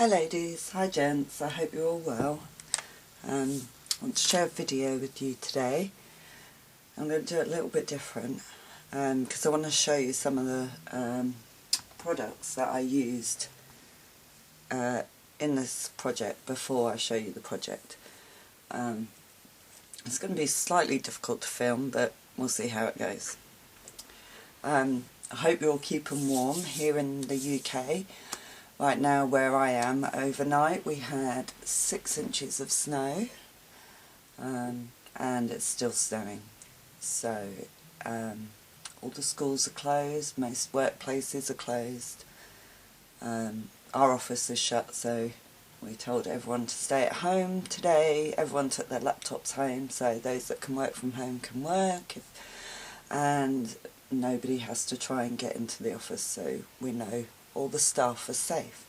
Hi ladies, hi gents, I hope you're all well. I want to share a video with you today. I'm going to do it a little bit different because I want to show you some of the products that I used in this project before I show you the project. It's going to be slightly difficult to film, but we'll see how it goes. I hope you're all keeping warm here in the UK. Right now where I am, overnight we had 6 inches of snow and it's still snowing. So all the schools are closed, most workplaces are closed. Our office is shut, so we told everyone to stay at home today. Everyone took their laptops home, so those that can work from home can work, and nobody has to try and get into the office, so we know all the staff are safe,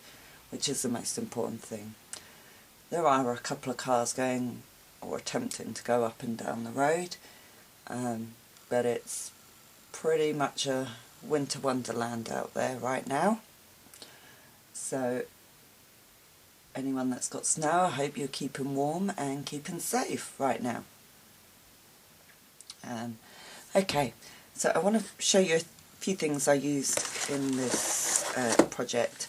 which is the most important thing. There are a couple of cars going or attempting to go up and down the road, but it's pretty much a winter wonderland out there right now. So anyone that's got snow, I hope you're keeping warm and keeping safe right now. Okay, so I want to show you a few things I used in this project.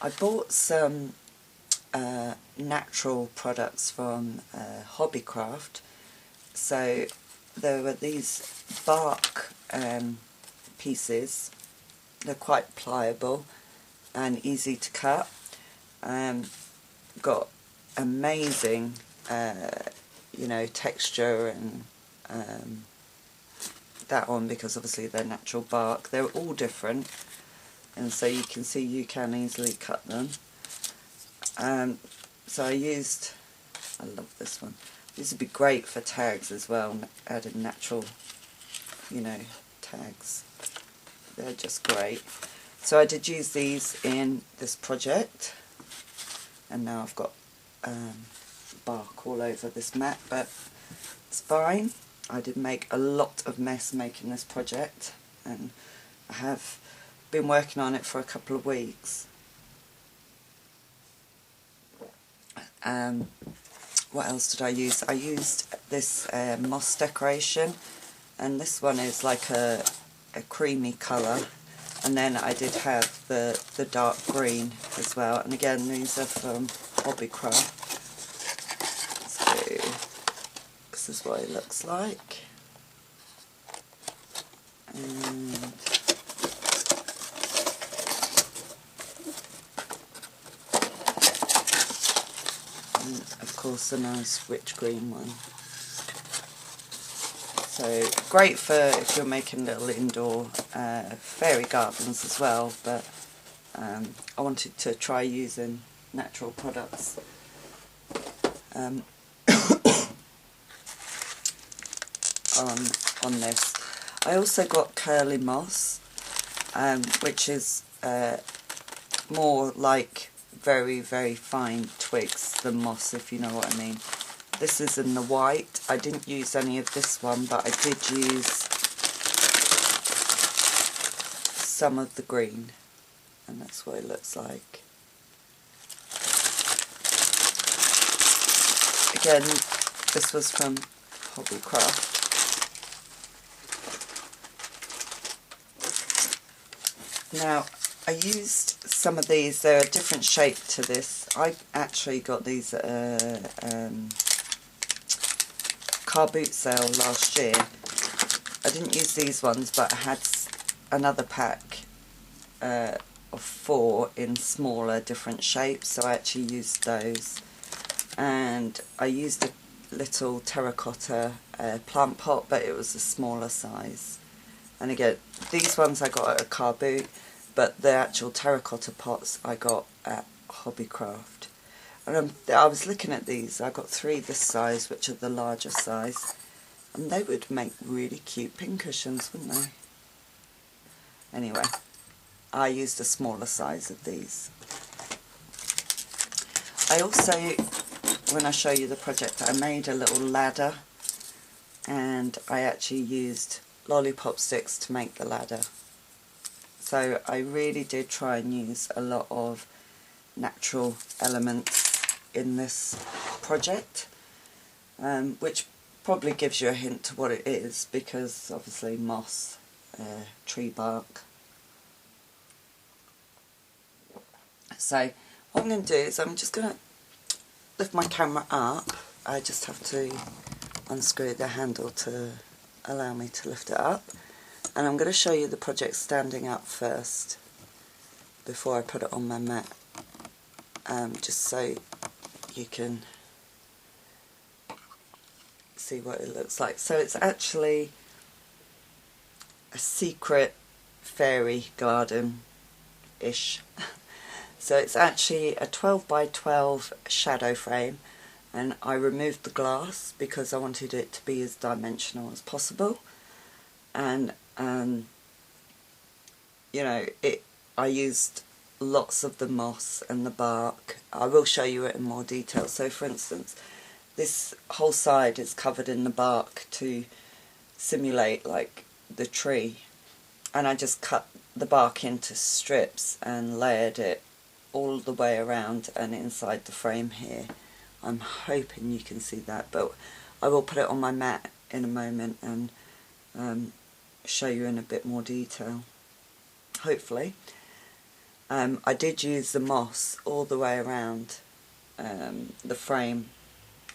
I bought some natural products from Hobbycraft. So there were these bark pieces. They're quite pliable and easy to cut. Got amazing texture and that one, because obviously they're natural bark. They're all different, and so you can see you can easily cut them. So I love this one. These would be great for tags as well, adding natural, tags. They're just great. So I did use these in this project, and now I've got bark all over this mat, but it's fine. I did make a lot of mess making this project, and I have been working on it for a couple of weeks. What else did I use? I used this moss decoration, and this one is like a creamy colour, and then I did have the dark green as well, and again these are from Hobbycraft. So this is what it looks like. And of course a nice rich green one. So great for if you're making little indoor fairy gardens as well, but I wanted to try using natural products. On this. I also got curly moss, which is more like very, very fine twigs than moss, if you know what I mean. This is in the white. I didn't use any of this one, but I did use some of the green, and that's what it looks like. Again, this was from Hobbycraft. Now, I used some of these. They're a different shape to this. I actually got these at a car boot sale last year. I didn't use these ones, but I had another pack of 4 in smaller, different shapes, so I actually used those. And I used a little terracotta plant pot, but it was a smaller size. And again, these ones I got at a car boot, but the actual terracotta pots I got at Hobbycraft. And I was looking at these. I got 3 this size, which are the larger size, and they would make really cute pincushions, wouldn't they? Anyway, I used a smaller size of these. I also, when I show you the project, I made a little ladder, and I actually used lollipop sticks to make the ladder. So I really did try and use a lot of natural elements in this project, which probably gives you a hint to what it is, because obviously moss, tree bark. So what I'm going to do is I'm just going to lift my camera up. I just have to unscrew the handle to allow me to lift it up, and I'm going to show you the project standing up first before I put it on my mat, just so you can see what it looks like. So it's actually a secret fairy garden-ish. So it's actually a 12 by 12 shadow frame, and I removed the glass because I wanted it to be as dimensional as possible. And you know, I used lots of the moss and the bark. I will show you it in more detail. So for instance, this whole side is covered in the bark to simulate like the tree, and I just cut the bark into strips and layered it all the way around and inside the frame here. I'm hoping you can see that, but I will put it on my mat in a moment and show you in a bit more detail, hopefully. I did use the moss all the way around the frame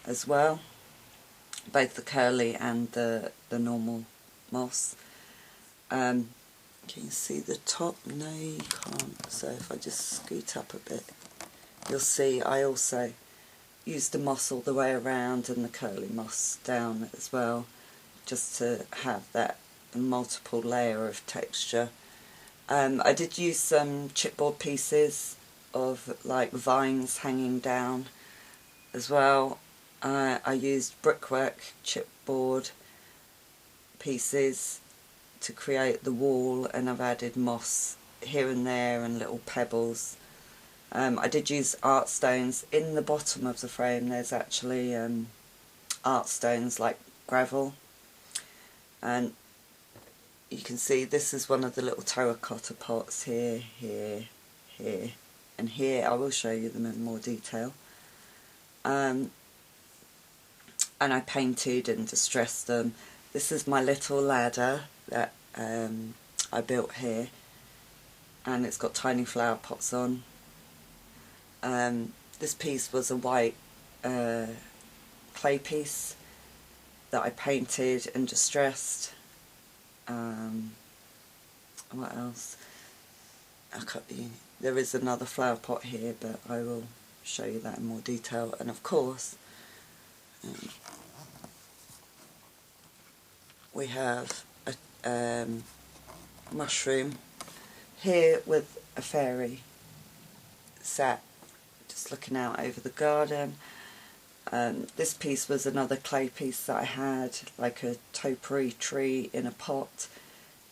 as well, both the curly and the normal moss. Can you see the top? No, you can't. So if I just scoot up a bit, you'll see I also used the moss all the way around and the curly moss down as well, just to have that multiple layer of texture. I did use some chipboard pieces of like vines hanging down as well. I used brickwork chipboard pieces to create the wall, and I've added moss here and there and little pebbles. I did use art stones. In the bottom of the frame there's actually art stones like gravel, and you can see this is one of the little terracotta pots here, here, here and here. I will show you them in more detail. And I painted and distressed them. This is my little ladder that I built here, and it's got tiny flower pots on. This piece was a white clay piece that I painted and distressed. What else? There is another flower pot here, but I will show you that in more detail. And of course, we have a mushroom here with a fairy sat just looking out over the garden. This piece was another clay piece that I had, like a topiary tree in a pot,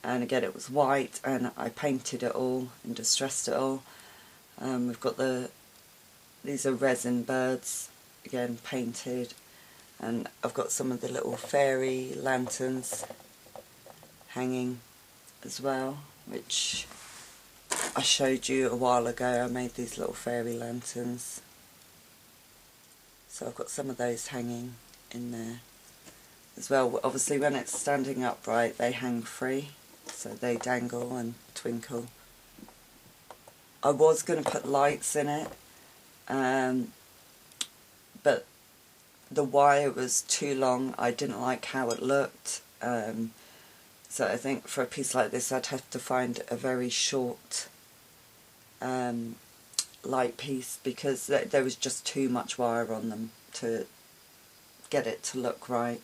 and again it was white, and I painted it all and distressed it all. We've got these are resin birds, again painted, and I've got some of the little fairy lanterns hanging as well, which I showed you a while ago. I made these little fairy lanterns. So I've got some of those hanging in there as well. Obviously when it's standing upright they hang free, so they dangle and twinkle. I was going to put lights in it, but the wire was too long. I didn't like how it looked, so I think for a piece like this I'd have to find a very short light piece, because there was just too much wire on them to get it to look right.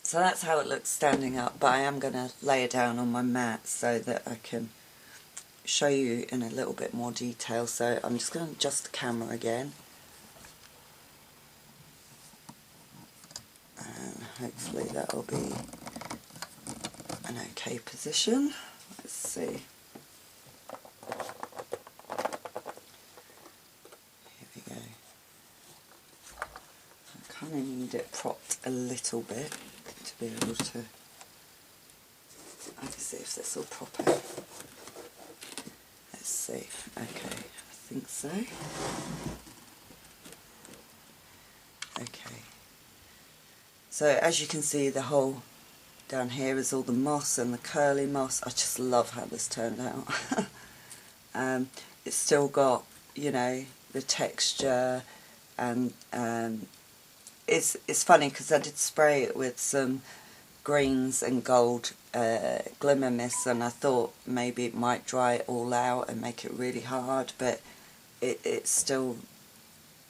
So that's how it looks standing up, but I am going to lay it down on my mat so that I can show you in a little bit more detail. So I'm just going to adjust the camera again, and hopefully that will be an okay position. Let's see. Here we go. I kind of need it propped a little bit to be able to... I can see if this will prop out. see. Okay, I think so. Okay. So as you can see, the whole down here is all the moss and the curly moss. I just love how this turned out. It's still got, you know, the texture, and it's funny because I did spray it with some greens and gold glimmer mist, and I thought maybe it might dry it all out and make it really hard, but it still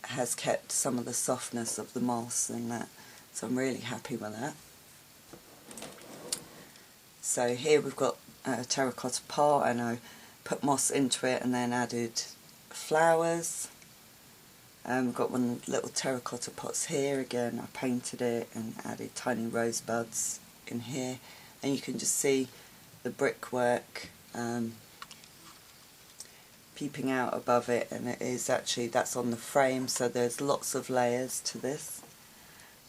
has kept some of the softness of the moss and that, so I'm really happy with that. So here we've got a terracotta pot, and I put moss into it and then added flowers. We've got one of the little terracotta pots here. Again, I painted it and added tiny rosebuds in here, and you can just see the brickwork peeping out above it, and it is actually, that's on the frame, so there's lots of layers to this.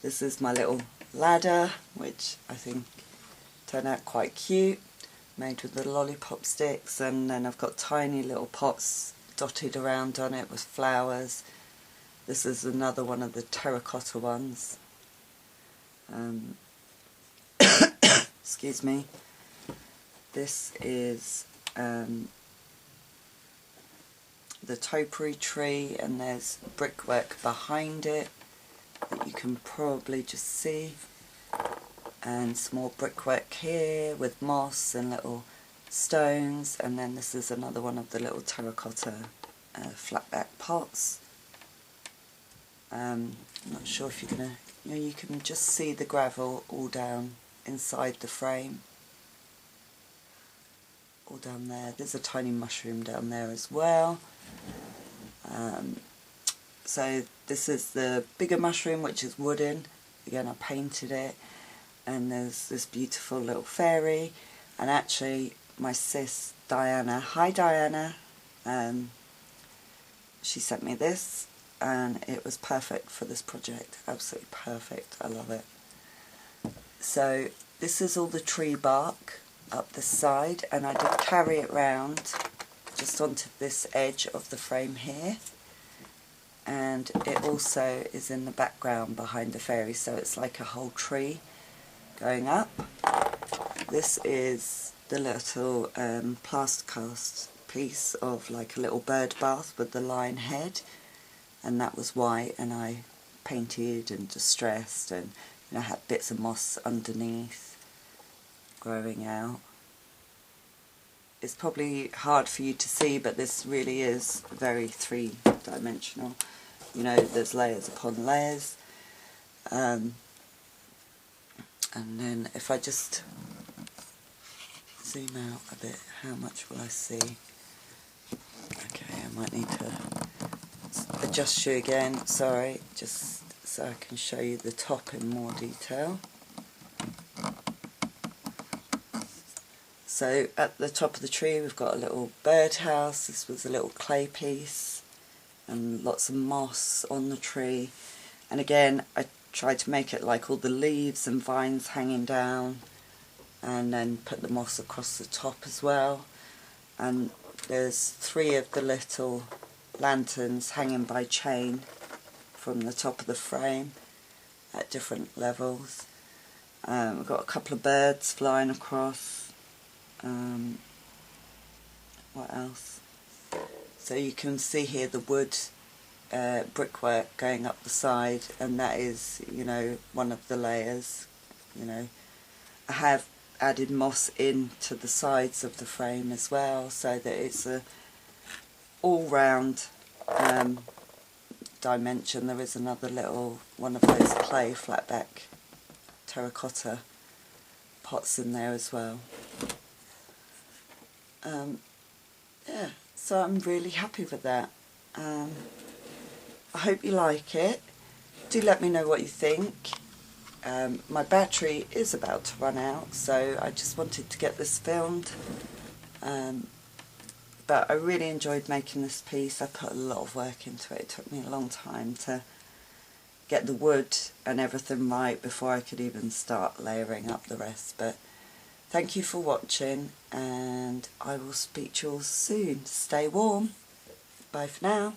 This is my little ladder, which I think turned out quite cute, made with the lollipop sticks, and then I've got tiny little pots dotted around on it with flowers. This is another one of the terracotta ones. Excuse me. This is the topiary tree, and there's brickwork behind it that you can probably just see, and some more brickwork here with moss and little stones, and then this is another one of the little terracotta flatback pots. I'm not sure if you're going to, you know, you can just see the gravel all down inside the frame, all down there. There's a tiny mushroom down there as well. So this is the bigger mushroom, which is wooden. Again, I painted it, and there's this beautiful little fairy, and actually my sis Diana, hi Diana, she sent me this, and it was perfect for this project, absolutely perfect, I love it. So this is all the tree bark up the side, and I did carry it round just onto this edge of the frame here, and it also is in the background behind the fairy, so it's like a whole tree going up. This is the little plaster cast piece of like a little bird bath with the lion head, and that was white, and I painted and distressed, and you know, had bits of moss underneath growing out. It's probably hard for you to see, but this really is very three-dimensional. You know, there's layers upon layers. And then if I just zoom out a bit, how much will I see? Okay, I might need to adjust you again, sorry, just so I can show you the top in more detail. So at the top of the tree we've got a little birdhouse. This was a little clay piece, and lots of moss on the tree, and again I tried to make it like all the leaves and vines hanging down, and then put the moss across the top as well. And there's 3 of the little lanterns hanging by chain from the top of the frame at different levels. We've got a couple of birds flying across. What else? So you can see here the wood brickwork going up the side, and that is, you know, one of the layers. You know, I have added moss into the sides of the frame as well, so that it's a all-round dimension. There is another little one of those clay flatback terracotta pots in there as well. Yeah, so I'm really happy with that. I hope you like it. Do let me know what you think. My battery is about to run out, so I just wanted to get this filmed. But I really enjoyed making this piece. I put a lot of work into it. It took me a long time to get the wood and everything right before I could even start layering up the rest. But Thank you for watching, and I will speak to you all soon. Stay warm. Bye for now.